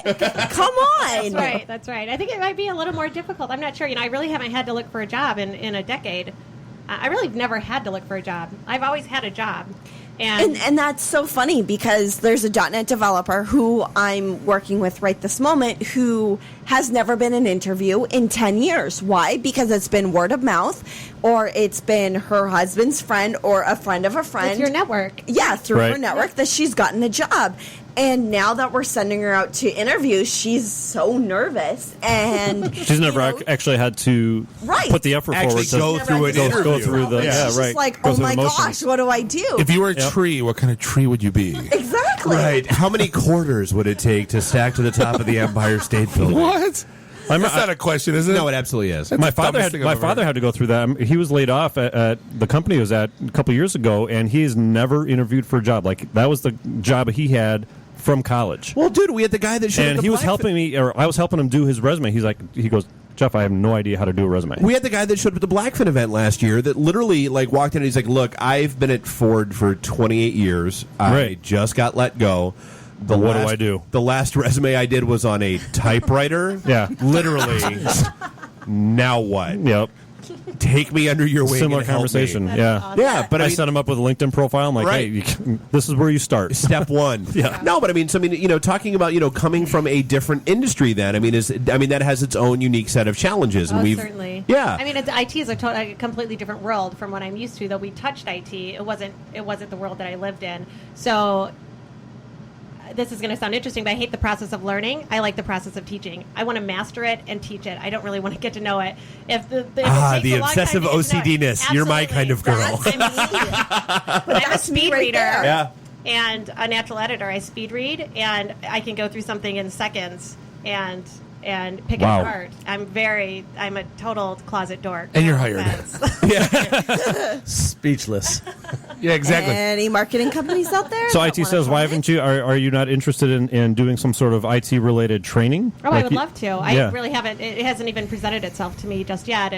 Come on. That's right. I think it might be a little more difficult. I'm not sure. I really haven't had to look for a job in a decade. I really have never had to look for a job. I've always had a job. And that's so funny because there's a .NET developer who I'm working with right this moment who has never been an interview in 10 years. Why? Because it's been word of mouth, or it's been her husband's friend or a friend of a friend. It's your network. Yeah, through her network that she's gotten a job. And now that we're sending her out to interviews, she's so nervous, and she's never actually had to put the effort forward to go through an interview. Go through the she's just like, oh my gosh, what do I do? If you were a tree, what kind of tree would you be? Exactly. Right. How many quarters would it take to stack to the top of the Empire State Building? What? That's not a question, is it? No, it absolutely is. My father had to go through that. He was laid off at the company he was at a couple years ago, and he's never interviewed for a job. Like, that was the job he had from college. Well, dude, we had the guy that showed up. And he was helping me, or I was helping him do his resume. He goes, Jeff, I have no idea how to do a resume. We had the guy that showed up at the Blackfin event last year that literally walked in and he's like, look, I've been at Ford for 28 years. I just got let go. What do I do? The last resume I did was on a typewriter. Yeah. Literally. Now what? Yep. Take me under your wing. Similar and help conversation. me. Yeah. Yeah, but I set him up with a LinkedIn profile. I'm like, hey, this is where you start. Step one. Yeah. No, but talking about, coming from a different industry then, that has its own unique set of challenges. And Certainly. Yeah. IT is a completely different world from what I'm used to, though we touched IT. It wasn't the world that I lived in. So this is going to sound interesting, but I hate the process of learning. I like the process of teaching. I want to master it and teach it. I don't really want to get to know it. If it takes the a long obsessive time to get to know it, OCD-ness. You're my kind of girl. I'm a speed reader. Yeah. And a natural editor. I speed read, and I can go through something in seconds and pick it apart. I'm a total closet dork. And you're hired. Speechless. Yeah, exactly. Any marketing companies out there? So IT says, why haven't you? Are you not interested in doing some sort of IT related training? Oh, I would love to. I really haven't. It hasn't even presented itself to me just yet.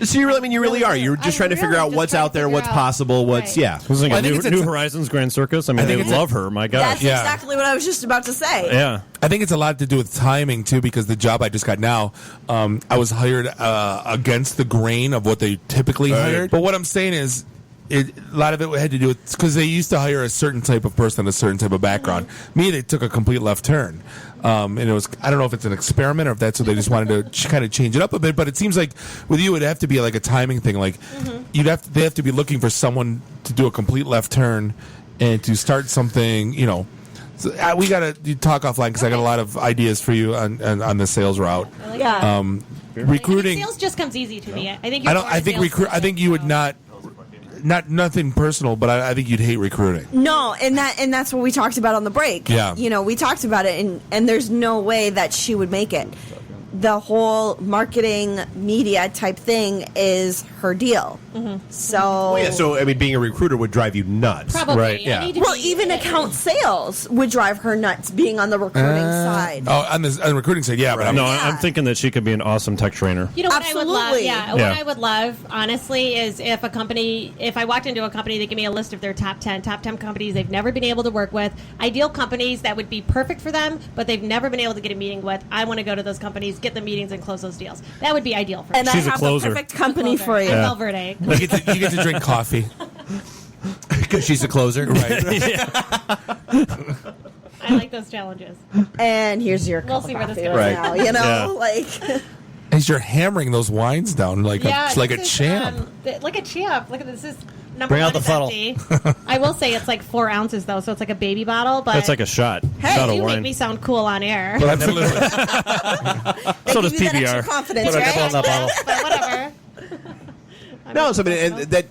So you really are. You're just trying to figure out what's out there, what's possible, what's This is like New Horizons Grand Circus. I mean, they love her. My gosh. That's exactly what I was just about to say. Yeah. I think it's a lot to do with timing too, because the job I just got now, I was hired against the grain of what they typically hired. But what I'm saying is, a lot of it had to do with because they used to hire a certain type of person, a certain type of background. Me, they took a complete left turn, and it was, I don't know if it's an experiment or if that's what they just wanted to kind of change it up a bit. But it seems like with you, it'd have to be like a timing thing. Like they have to be looking for someone to do a complete left turn and to start something. So, we got to talk offline because I got a lot of ideas for you on the sales route. Recruiting. Sales just comes easy to me. I think. I think you would not. Nothing personal, but I think you'd hate recruiting. No, and that's what we talked about on the break. Yeah. We talked about it, and there's no way that she would make it. The whole marketing media type thing is her deal. So, being a recruiter would drive you nuts. Probably. Right? Yeah. Even account sales would drive her nuts being on the recruiting side. Oh, on the recruiting side, yeah. But I'm thinking that she could be an awesome tech trainer. You know what Absolutely. I would love? What I would love, honestly, is if I walked into a company, they give me a list of their top 10 companies they've never been able to work with, ideal companies that would be perfect for them, but they've never been able to get a meeting with. I want to go to those companies, get the meetings, and close those deals. That would be ideal for me. And I have the perfect company for you. Valverde. You get to drink coffee. Because she's a closer. Right. I like those challenges. And here's your We'll see where this coffee goes. right now. As you're hammering those wines down like a champ. Like a champ. Look at this. Is number Bring one out the is funnel. empty. I will say it's like 4 ounces though, so it's like a baby bottle. But That's like a shot. Hey, shot of you wine. make me sound cool on air. But absolutely. So does PBR. Confidence, Put a couple in that bottle. But whatever. No, so and that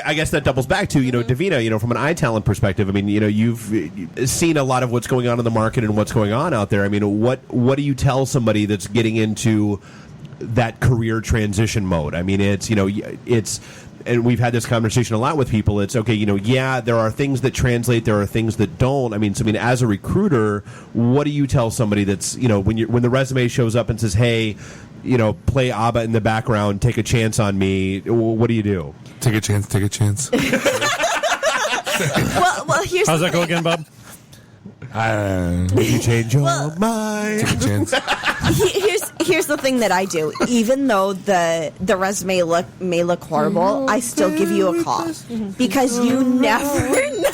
I guess that doubles back to Davina, from an iTalent perspective. You've seen a lot of what's going on in the market and what's going on out there. What do you tell somebody that's getting into that career transition mode? It's and we've had this conversation a lot with people. It's okay, there are things that translate, there are things that don't. As a recruiter, what do you tell somebody that's when the resume shows up and says, hey, play ABBA in the background, take a chance on me. What do you do? Take a chance. well, here's How's that go again, Bob? You change your mind. Take a chance. Here's the thing that I do. Even though the resume may look horrible, I still give you a call because you never know.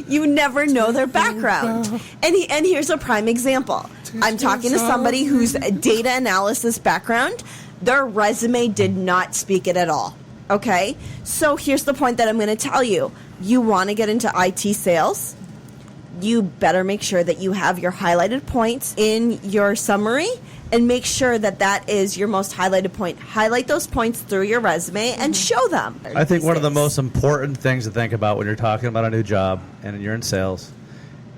You never know their background. And here's a prime example. I'm talking to somebody whose data analysis background, their resume did not speak it at all. Okay? So here's the point that I'm going to tell you. You want to get into IT sales, you better make sure that you have your highlighted points in your summary and make sure that that is your most highlighted point. Highlight those points through your resume and show them. I think one of the most important things to think about when you're talking about a new job and you're in sales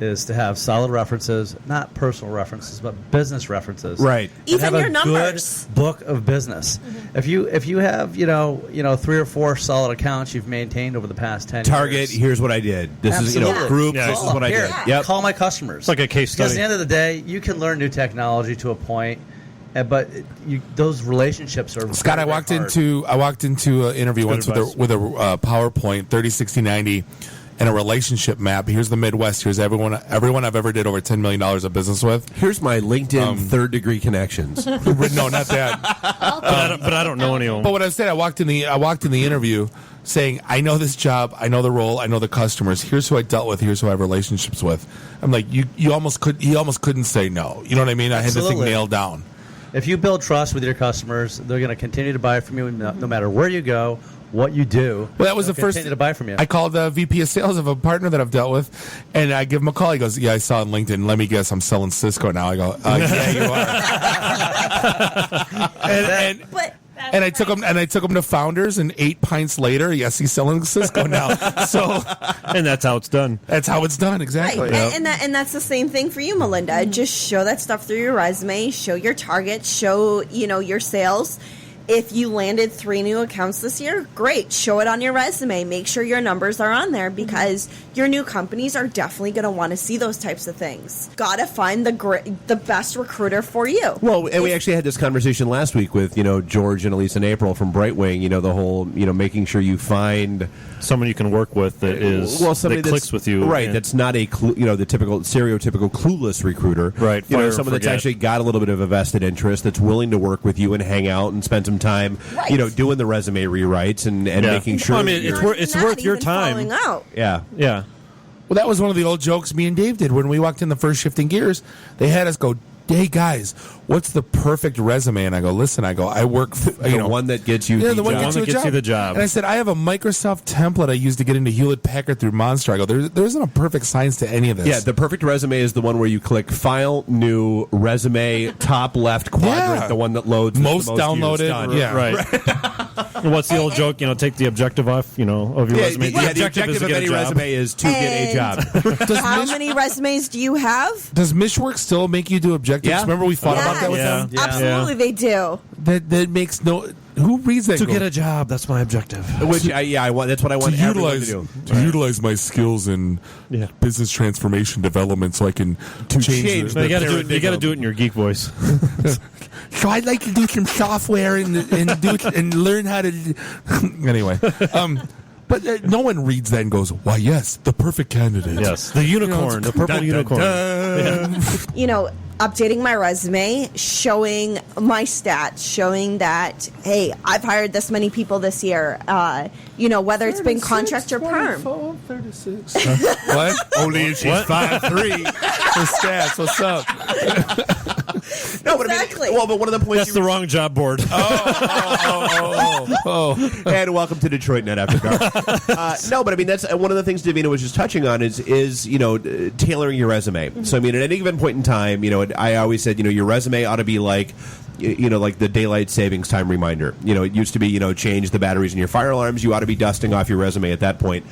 is to have solid references, not personal references, but business references. Right. And Even have your a numbers. good book of business. If you have, 3 or 4 solid accounts you've maintained over the past 10 Target, years. here's what I did. This Absolutely. is, group, Yeah. this is what I Here, did. Yep. Call my customers. It's like a case Because study. at the end of the day, you can learn new technology to a point, but those relationships are Scott, very, I walked very hard. into an interview once advice. with a PowerPoint 30, 60, 90 and a relationship map. Here's the Midwest. Here's everyone I've ever did over $10 million of business with. Here's my LinkedIn third-degree connections. No, not that. But I don't know any of them. But what I said, I walked in the interview saying, I know this job, I know the role, I know the customers. Here's who I dealt with. Here's who I have relationships with. I'm like, he almost couldn't say no. You know what I mean? I had the thing Absolutely. nailed down. If you build trust with your customers, they're going to continue to buy from you no matter where you go, what you do. Well, that was they'll the first. continue to buy from you. I called the VP of sales of a partner that I've dealt with, and I give him a call. He goes, "Yeah, I saw on LinkedIn. Let me guess, I'm selling Cisco now." I go, "Yeah, you are." and I took him to Founders, and 8 pints later, yes, he's selling Cisco now. So, And that's how it's done. that's how it's done exactly. Right. And that's the same thing for you, Melinda. Just show that stuff through your resume, show your targets, show, your sales. If you landed 3 new accounts this year, great. Show it on your resume. Make sure your numbers are on there because your new companies are definitely going to want to see those types of things. Got to find the best recruiter for you. Well, and we actually had this conversation last week with, George and Elise and April from Brightwing, the whole, making sure you find Someone you can work with that is somebody that clicks with you. Right, and- that's not the stereotypical clueless recruiter. Right, Someone fire, that's forget. actually got a little bit of a vested interest, that's willing to work with you and hang out and spend some time, Right. doing the resume rewrites and making sure. Well, I mean, that it's you're- worth your even time. following out. Yeah. Yeah. Well, that was one of the old jokes me and Dave did when we walked in the first Shifting Gears. They had us go, "Hey guys, what's the perfect resume?" And I go, "Listen, I work, The one that gets you. Yeah, the one job. gets you a One that gets you the job. And I said, I have a Microsoft template I use to get into Hewlett Packard through Monster. I go, there isn't a perfect science to any of this. Yeah, the perfect resume is the one where you click File, New, Resume, top left quadrant, Yeah. the one that loads with Most the most downloaded, used on. yeah. Right. And what's the old joke? Take the objective off, of your Yeah, resume. the objective is to of get any a job. resume is to get a job. How many resumes do you have? Does Mishwork still make you do objectives? Yeah. Remember we fought about that with Yeah. them? Yeah. Absolutely, they do. That makes no. Who reads that? To and get goes, a job, that's my objective. Which, I want. That's what I want everyone to do. utilize my skills in Yeah. business transformation development, so I can change. So you got to do it in your geek voice. So I'd like to do some software and learn how to. Anyway, but no one reads that and goes, "Why, yes, the perfect candidate." Yes, the unicorn, the purple unicorn. Updating my resume, showing my stats, showing that, hey, I've hired this many people this year. Whether it's been contract or perm. 36. What? Only if she's 5'3". The stats. What's up? No, but Exactly. but one of the points. That's the wrong job board. And welcome to Detroit Net After Dark. No, but I mean that's one of the things Davina was just touching on is tailoring your resume. So I mean, at any given point in time, I always said your resume ought to be like like the daylight savings time reminder. It used to be change the batteries in your fire alarms. You ought to be dusting off your resume at that point.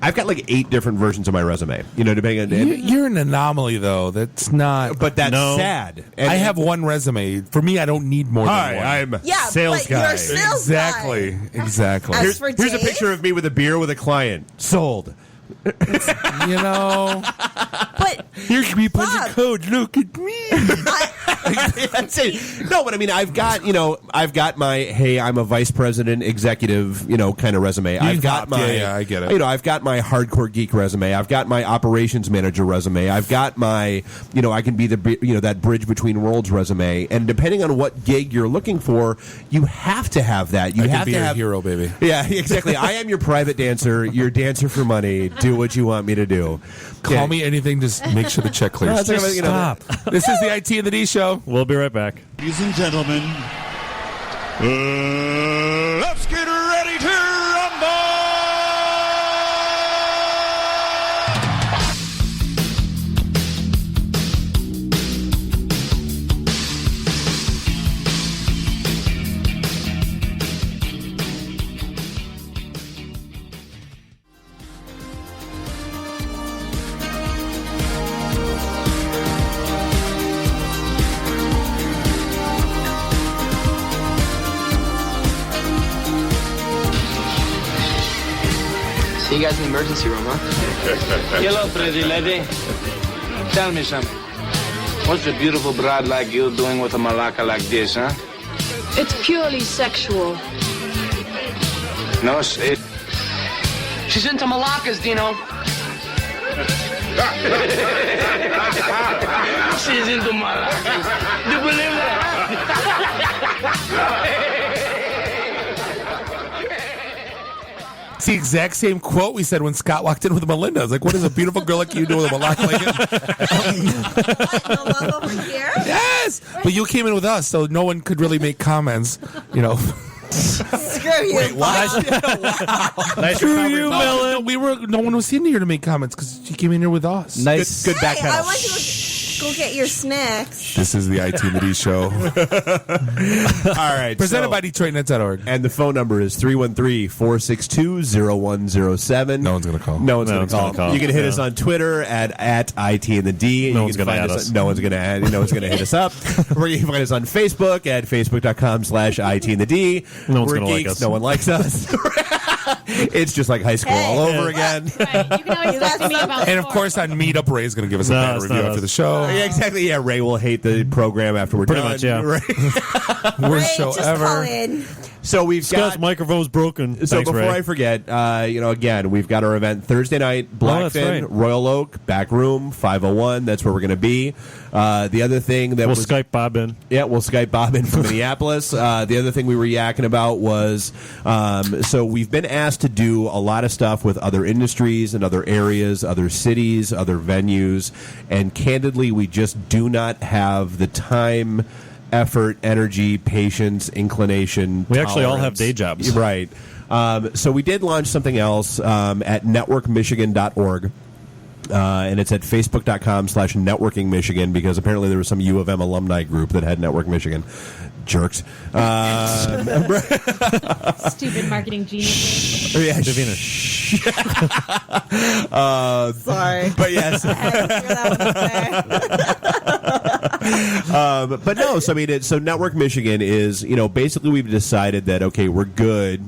I've got like 8 different versions of my resume. Depending on. You're an anomaly, though. That's not. But that's No. sad. I have one resume. For me, I don't need more than one. Hi, I'm Yeah, sales but guy. you're a sales Exactly. Exactly. As Here's, for here's a Dave? picture of me with a beer with a client. Sold. You know, But here's me punching Bob. code. Look at me. That's it. No, but I mean, I've got my, hey, I'm a vice president executive, kind of resume. I've got my, I get it. I've got my hardcore geek resume. I've got my operations manager resume. I've got my, I can be that bridge between worlds resume. And depending on what gig you're looking for, you have to have that. You I have can be to your have hero, baby. Yeah, exactly. I am your private dancer. Your dancer for money. Do what you want me to do. Call me anything. Just make sure the check clears. Just Stop. This is the IT and the D show. We'll be right back. Ladies and gentlemen, let's get ready to rumble! See you guys in the emergency room, huh? Hello, pretty lady. Tell me something. What's a beautiful broad like you doing with a malacca like this, huh? It's purely sexual. No, She's into malaccas, Dino. she's into malacas. Do you believe that? It's the exact same quote we said when Scott walked in with Melinda. I was like, what is a beautiful girl like you doing with a malacca like it? No love over here? Yes! But you came in with us, so no one could really make comments, Screw you. Wait, what? Nice Screw recovery, you, Mel. Melon. No one was in here to make comments because she came in here with us. Nice. Good back Hey, I pedal. want you to go get your snacks. This is the IT and the D show. All right. Presented by DetroitNet.org. And the phone number is 313-462-0107. No one's going to call. No one's going to call. You can hit us on Twitter at IT and the D. No one's going to add us. No one's going to add. No one's going to hit us up. Or you can find us on Facebook at facebook.com/IT and the D. No one's We're gonna like geeks. us. No one likes us. It's just like high school all over again. Right. You can always talk to me about And of sports. course, on Meetup, Ray's going to give us a No, bad it's review not after us. the show. Yeah, exactly. Yeah, Ray will hate the program after we're Pretty done. much, yeah. Right. Worst Ray, show just call ever. in. So we've Scott's got. microphone's broken. So Thanks, before Ray. I forget, again, we've got our event Thursday night, that's Blackfin, right. Royal Oak, back room, 501. That's where we're going to be. The other thing that We'll was Skype Bob in. Yeah, we'll Skype Bob in from Minneapolis. The other thing we were yakking about was, so we've been asked to do a lot of stuff with other industries and other areas, other cities, other venues, and candidly, we just do not have the time, effort, energy, patience, inclination. We actually all have tolerance. day jobs. Right. So we did launch something else at networkmichigan.org. And it's at facebook.com/networking Michigan because apparently there was some U of M alumni group that had Network Michigan. Jerks. Stupid marketing genius. Yeah, Davina. Sorry. but yes. But no, so I mean, so Network Michigan is, basically we've decided that, okay, we're good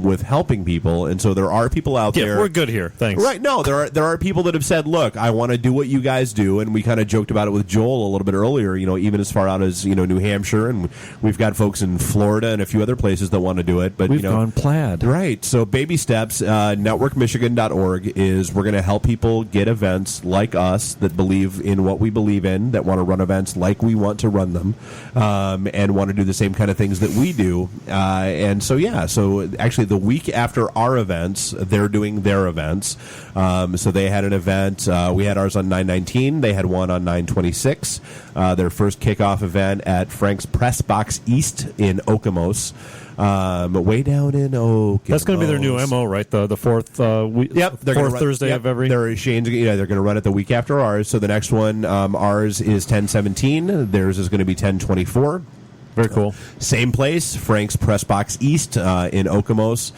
with helping people. And so there are people out Yeah, there. we're good here. Thanks. Right. No, there are people that have said, look, I want to do what you guys do. And we kind of joked about it with Joel a little bit earlier, even as far out as, New Hampshire. And we've got folks in Florida and a few other places that want to do it. But, We've gone plaid. Right. So baby steps, networkmichigan.org is we're going to help people get events like us that believe in what we believe in, that want to run events like we want to run them, and want to do the same kind of things that we do. And so, yeah, so actually the week after our events, they're doing their events. So they had an event. We had ours on 9/19. They had one on 9/26. Their first kickoff event at Frank's Press Box East in Okemos. Way down in Okemos. That's going to be their new MO, right? The fourth Yep, they're gonna fourth run, Thursday of every. They're going to run it the week after ours. So the next one, ours is 10/17. Theirs is going to be 10/24. Very cool. Same place, Frank's Press Box East in Okemos.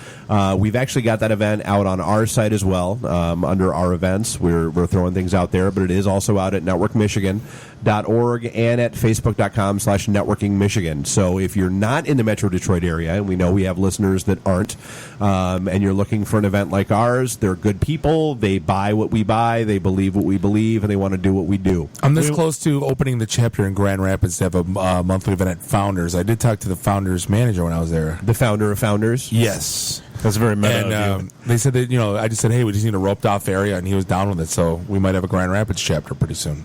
We've actually got that event out on our site as well, under our events. We're throwing things out there, but it is also out at networkmichigan.org and at facebook.com/networkingmichigan. So if you're not in the Metro Detroit area, and we know we have listeners that aren't, and you're looking for an event like ours, they're good people. They buy what we buy. They believe what we believe, and they want to do what we do. I'm this close to opening the chapter in Grand Rapids to have a monthly event at Founders. I did talk to the Founders manager when I was there. The founder of Founders? Yes. That's very meta of you. They said that, I just said, hey, we just need a roped off area, and he was down with it. So we might have a Grand Rapids chapter pretty soon.